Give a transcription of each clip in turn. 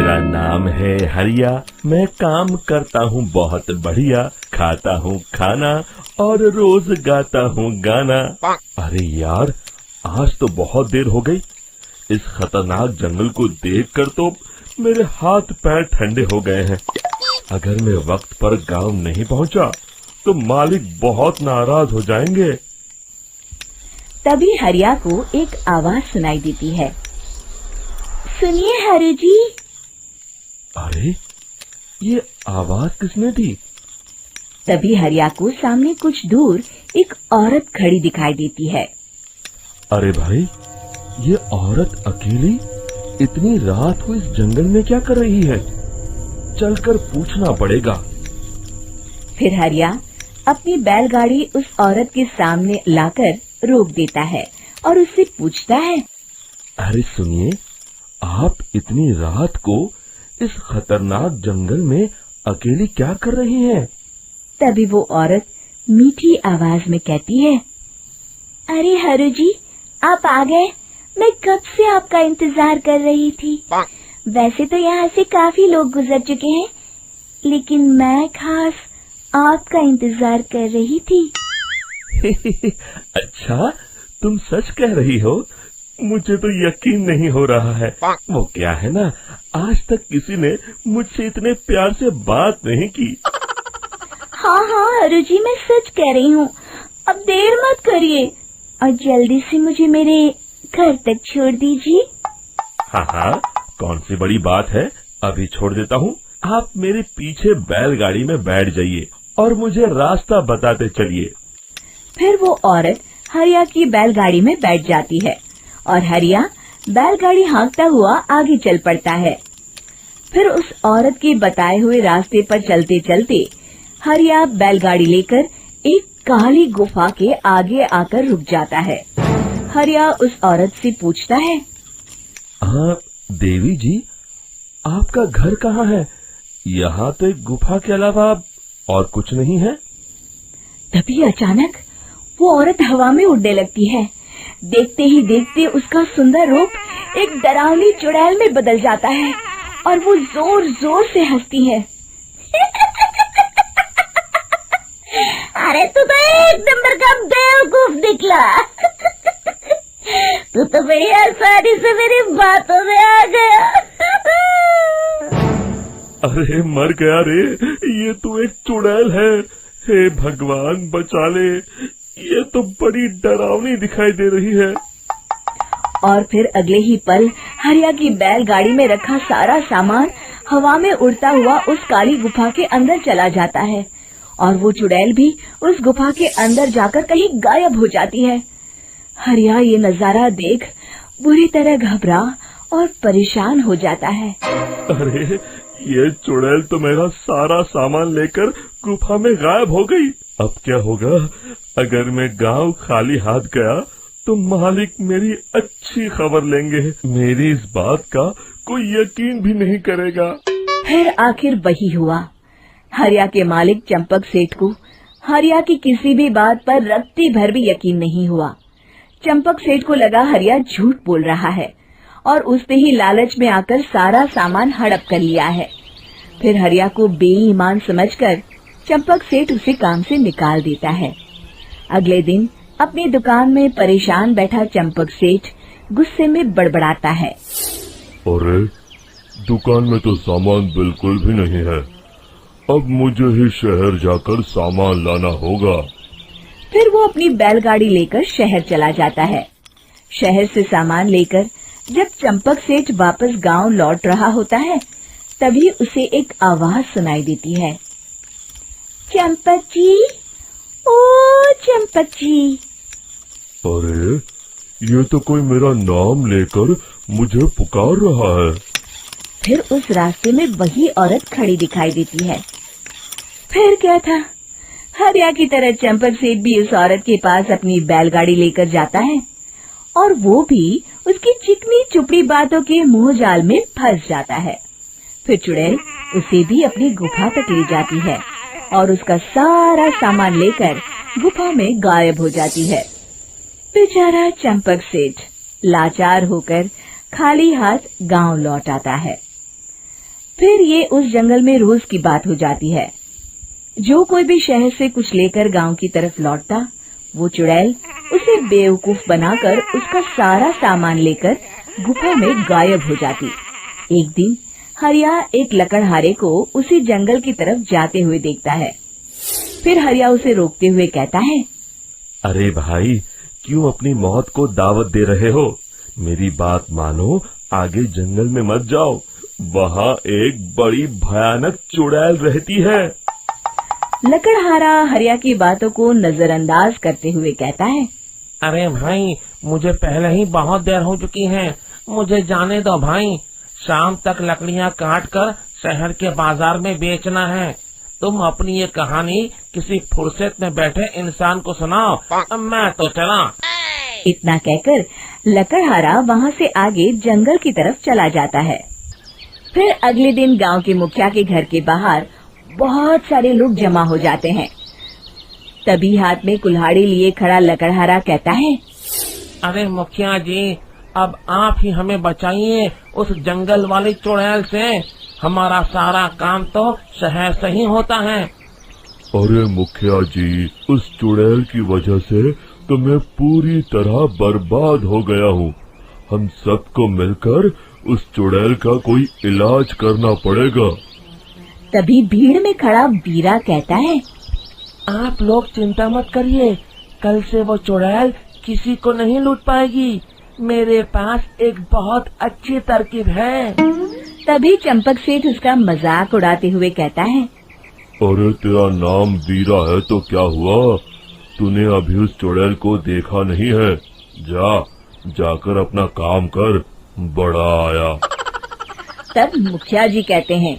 मेरा नाम है हरिया, मैं काम करता हूँ बहुत बढ़िया, खाता हूँ खाना और रोज गाता हूँ गाना। अरे यार, आज तो बहुत देर हो गई। इस खतरनाक जंगल को देखकर तो मेरे हाथ पैर ठंडे हो गए हैं। अगर मैं वक्त पर गांव नहीं पहुंचा तो मालिक बहुत नाराज हो जाएंगे। तभी हरिया को एक आवाज सुनाई देती है। सुनिए हरु जी। अरे, ये आवाज किसने दी? तभी हरिया को सामने कुछ दूर एक औरत खड़ी दिखाई देती है। अरे भाई, ये औरत अकेली इतनी रात को इस जंगल में क्या कर रही है? चलकर पूछना पड़ेगा। फिर हरिया अपनी बैलगाड़ी उस औरत के सामने लाकर रोक देता है और उससे पूछता है। अरे सुनिए, आप इतनी रात को इस खतरनाक जंगल में अकेली क्या कर रही हैं? तभी वो औरत मीठी आवाज में कहती है। अरे हरु जी, आप आ गए। मैं कब से आपका इंतजार कर रही थी। वैसे तो यहाँ से काफी लोग गुजर चुके हैं, लेकिन मैं खास आपका इंतजार कर रही थी। अच्छा, तुम सच कह रही हो? मुझे तो यकीन नहीं हो रहा है। वो क्या है ना, आज तक किसी ने मुझसे इतने प्यार से बात नहीं की। हाँ हाँ हरु जी, मैं सच कह रही हूँ। अब देर मत करिए और जल्दी से मुझे मेरे घर तक छोड़ दीजिए। हाँ हाँ, कौन सी बड़ी बात है, अभी छोड़ देता हूँ। आप मेरे पीछे बैलगाड़ी में बैठ जाइए और मुझे रास्ता बताते चलिए। फिर वो औरत हरिया की बैलगाड़ी में बैठ जाती है और हरिया बैलगाड़ी हाँकता हुआ आगे चल पड़ता है। फिर उस औरत के बताए हुए रास्ते पर चलते चलते हरिया बैलगाड़ी लेकर एक काली गुफा के आगे आकर रुक जाता है। हरिया उस औरत से पूछता है। हाँ देवी जी, आपका घर कहाँ है? यहाँ तो एक गुफा के अलावा और कुछ नहीं है। तभी अचानक वो औरत हवा में उड़ने लगती है। देखते ही देखते उसका सुंदर रूप एक डरावनी चुड़ैल में बदल जाता है और वो जोर जोर से हंसती है। अरे तू तो एक नंबर का बेवकूफ निकला। तू तो बड़ी आसानी से मेरी बातों में आ गया। अरे मर गया रे, ये तो एक चुड़ैल है। हे भगवान बचा ले, ये तो बड़ी डरावनी दिखाई दे रही है। और फिर अगले ही पल हरिया की बैलगाड़ी में रखा सारा सामान हवा में उड़ता हुआ उस काली गुफा के अंदर चला जाता है और वो चुड़ैल भी उस गुफा के अंदर जाकर कहीं गायब हो जाती है। हरिया ये नजारा देख बुरी तरह घबरा और परेशान हो जाता है। अरे, ये चुड़ैल तो मेरा सारा सामान लेकर गुफा में गायब हो गई। अब क्या होगा? अगर मैं गांव खाली हाथ गया तो मालिक मेरी अच्छी खबर लेंगे। मेरी इस बात का कोई यकीन भी नहीं करेगा। फिर आखिर वही हुआ। हरिया के मालिक चंपक सेठ को हरिया की किसी भी बात पर रत्ती भर भी यकीन नहीं हुआ। चंपक सेठ को लगा हरिया झूठ बोल रहा है और उसने ही लालच में आकर सारा सामान हड़प कर लिया है। फिर हरिया को बेईमान समझकर चंपक सेठ उसे काम से निकाल देता है। अगले दिन अपनी दुकान में परेशान बैठा चंपक सेठ गुस्से में बड़बड़ाता है। अरे, दुकान में तो सामान बिल्कुल भी नहीं है। अब मुझे ही शहर जाकर सामान लाना होगा। फिर वो अपनी बैलगाड़ी लेकर शहर चला जाता है। शहर से सामान लेकर जब चंपक सेठ वापस गांव लौट रहा होता है, तभी उसे एक आवाज सुनाई देती है। चंपक जी, ओ चंपक जी। अरे, ये तो कोई मेरा नाम लेकर मुझे पुकार रहा है। फिर उस रास्ते में वही औरत खड़ी दिखाई देती है। फिर क्या था, हरिया की तरह चंपक सेठ भी उस औरत के पास अपनी बैलगाड़ी लेकर जाता है और वो भी उसकी चिकनी चुपड़ी बातों के मुंह जाल में फंस जाता है। फिर चुड़ैल उसे भी अपनी गुफा तक ले जाती है और उसका सारा सामान लेकर गुफा में गायब हो जाती है। बेचारा चंपक सेठ लाचार होकर खाली हाथ गांव लौट आता है। फिर ये उस जंगल में रोज की बात हो जाती है। जो कोई भी शहर से कुछ लेकर गांव की तरफ लौटता, वो चुड़ैल उसे बेवकूफ बनाकर उसका सारा सामान लेकर गुफा में गायब हो जाती। एक दिन हरिया एक लकड़हारे को उसी जंगल की तरफ जाते हुए देखता है। फिर हरिया उसे रोकते हुए कहता है, अरे भाई, क्यों अपनी मौत को दावत दे रहे हो? मेरी बात मानो, आगे जंगल में मत जाओ, वहाँ एक बड़ी भयानक चुड़ैल रहती है। लकड़हारा हरिया की बातों को नजरअंदाज करते हुए कहता है, अरे भाई, मुझे पहले ही बहुत देर हो चुकी है, मुझे जाने दो भाई। शाम तक लकड़ियाँ काट कर शहर के बाजार में बेचना है। तुम अपनी ये कहानी किसी फुर्सत में बैठे इंसान को सुनाओ, मैं तो चला। इतना कहकर लकड़हारा वहाँ से आगे जंगल की तरफ चला जाता है। फिर अगले दिन गांव के मुखिया के घर के बाहर बहुत सारे लोग जमा हो जाते हैं। तभी हाथ में कुल्हाड़ी लिए खड़ा लकड़हारा कहता है, अरे मुखिया जी, अब आप ही हमें बचाइए उस जंगल वाली चुड़ैल से। हमारा सारा काम तो शहर से ही होता है। अरे मुखिया जी, उस चुड़ैल की वजह से तो मैं पूरी तरह बर्बाद हो गया हूँ। हम सबको मिलकर उस चुड़ैल का कोई इलाज करना पड़ेगा। तभी भीड़ में खड़ा बीरा कहता है, आप लोग चिंता मत करिए, कल से वो चुड़ैल किसी को नहीं लूट पाएगी। मेरे पास एक बहुत अच्छी तरकीब है। तभी चंपक सेठ उसका मजाक उड़ाते हुए कहता है, अरे तेरा नाम बीरा है तो क्या हुआ? तूने अभी उस चुड़ैल को देखा नहीं है? जाकर अपना काम कर, बड़ा आया। तब मुखिया जी कहते हैं,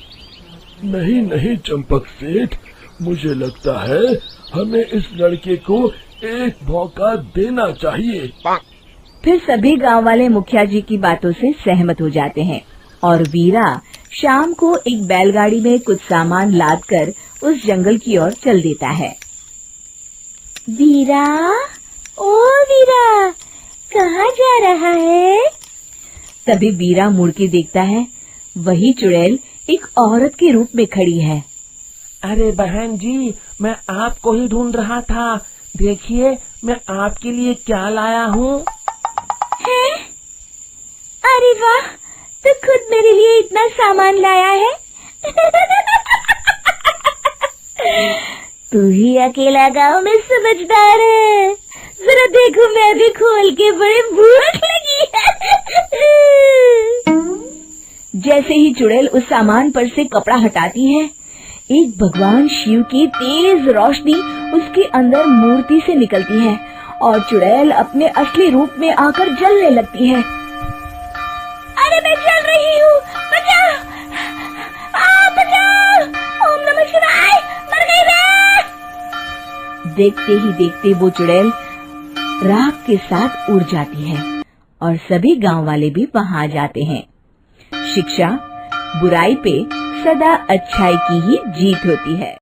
नहीं नहीं चंपक सेठ, मुझे लगता है हमें इस लड़के को एक मौका देना चाहिए। फिर सभी गांव वाले मुखिया जी की बातों से सहमत हो जाते हैं और वीरा शाम को एक बैलगाड़ी में कुछ सामान लादकर उस जंगल की ओर चल देता है। वीरा, ओ वीरा, कहाँ जा रहा है? तभी वीरा मुड़ के देखता है, वही चुड़ैल एक औरत के रूप में खड़ी है। अरे बहन जी, मैं आपको ही ढूंढ रहा था। देखिए, मैं आपके लिए क्या लाया हूँ। अरे वाह, तो खुद मेरे लिए इतना सामान लाया है। तू ही अकेला गांव में समझदार है। जरा देखो, मैं भी खोल के, बड़े भूख लगी है। जैसे ही चुड़ैल उस सामान पर से कपड़ा हटाती है, एक भगवान शिव की तेज रोशनी उसके अंदर मूर्ति से निकलती है और चुड़ैल अपने असली रूप में आकर जलने लगती है। अरे मैं जल रही हूँ, बचाओ! बचाओ! ओम नमः शिवाय, मर गई मैं! देखते ही देखते वो चुड़ैल राख के साथ उड़ जाती है और सभी गांव वाले भी वहां जाते हैं। शिक्षा बुराई पे सदा अच्छाई की ही जीत होती है।